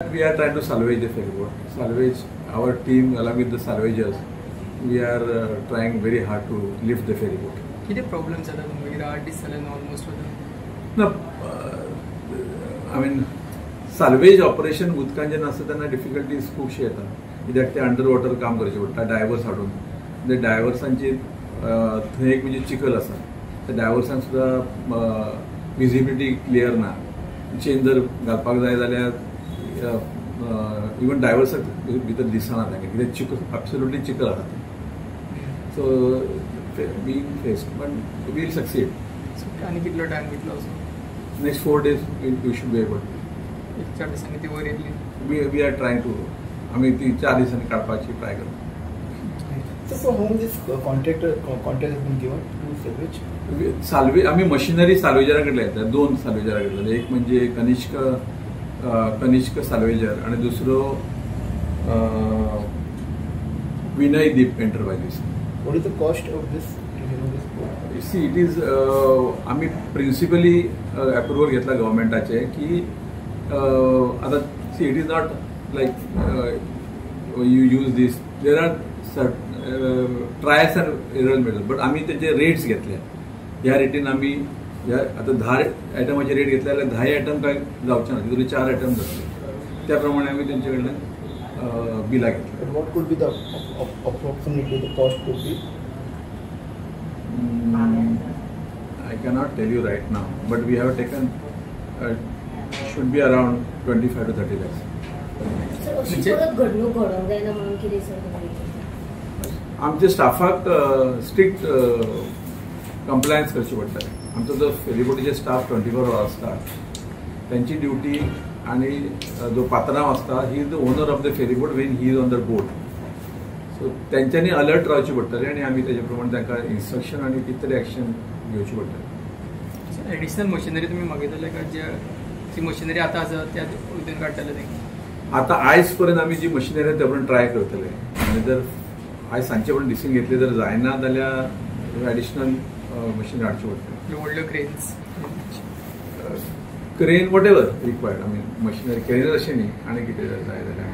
We are trying to salvage the ferryboat. Salvage, our team along with the salvagers, we are trying very hard to lift the ferryboat. किती problems जाता तुमकां 8 दीस जाले almost No, I mean salvage operation उदकान जेन्ना आसता तेन्ना difficulties खूबशी येता. कित्याक ते अंडर वॉटर काम करचे पडटा डायवर्स हाडून. ते डायवर्सांची थंय एक म्हणजे चिखल आसा. त्या डायवर्सांक सुद्दां विजिबिलिटी क्लियर ना. चेन जर घालपाक जाय जाल्यार इवन डायवर्साक भितर दिसना तांकां कित्याक चिखल एब्सोल्युटली चिखल आसा. So being faced but will succeed. आनी कितलो टायम घेतलो असो? Next 4 days we should be able to. 4 दिसांनी ती वर येतली. We are trying to. आमी ती 4 दिसांनी काडपाची ट्राय करता. So for whom this contract has been given to salvage? Salve आम्ही मशिनरी साल्वेजरा कडले येतात. 2 साल्वेजरा कडले. एक म्हणजे कनिष्क साल्वेजर आणि दुसरो Vinay Deep enterprises. What is the cost of this? See it is आम्ही प्रिन्सिपली अप्रुवल घेतला गव्हर्मेंटाचे की आता see it is not like you use this there are trials and error method but आम्ही त्याचे रेट्स घेतले. ह्या रेटीन आम्ही आता 10 आयटमाचे रेट घेतले जाल्यार 10 आयटम काय जावचे ना तितून 4 आयटम जातले. त्या प्रमाणे आम्ही त्यांचे कडल्यान बिलां घेतली. What could be the approximately the cost could be? I cannot tell you right now, but we have taken should be around 25 to 30 lakhs. Sir अशी परत घडणूक घडोवंक जायना म्हणून कितें सर आमच्या स्टाफाक स्ट्रिक्ट कंप्लायन्स करची पडटलें. आमचो जो फेरीबोटीचे स्टाफ 24 hours आसता त्यांची ड्युटी आणि जो पात्रांव आसता he is the owner of the ferryboat when he is on the boat. So त्यांच्यानी अलर्ट रावचे पडटले आणि आम्ही त्याच्या प्रमाणे तांकां इन्स्ट्रक्शन आणि कितें एक्शन घेवची पडटली. एडिशनल मशिनरी तुम्ही मागितले का जे ती मशिनरी आता आसा त्या हितून काडटले ते? आता आयज पर्यंत आम्ही जी मशिनरी आहे त्या ट्राय करतले आणि जर आयज सांजचे पर्यंत डिसीजन घेतले जर जायना जाल्यार एडिशनल मशीन हाडची पडटली. व्हडल्यो cranes crane what ever required. I mean machinery crane अशें न्ही आनी कितें जाय जाल्यार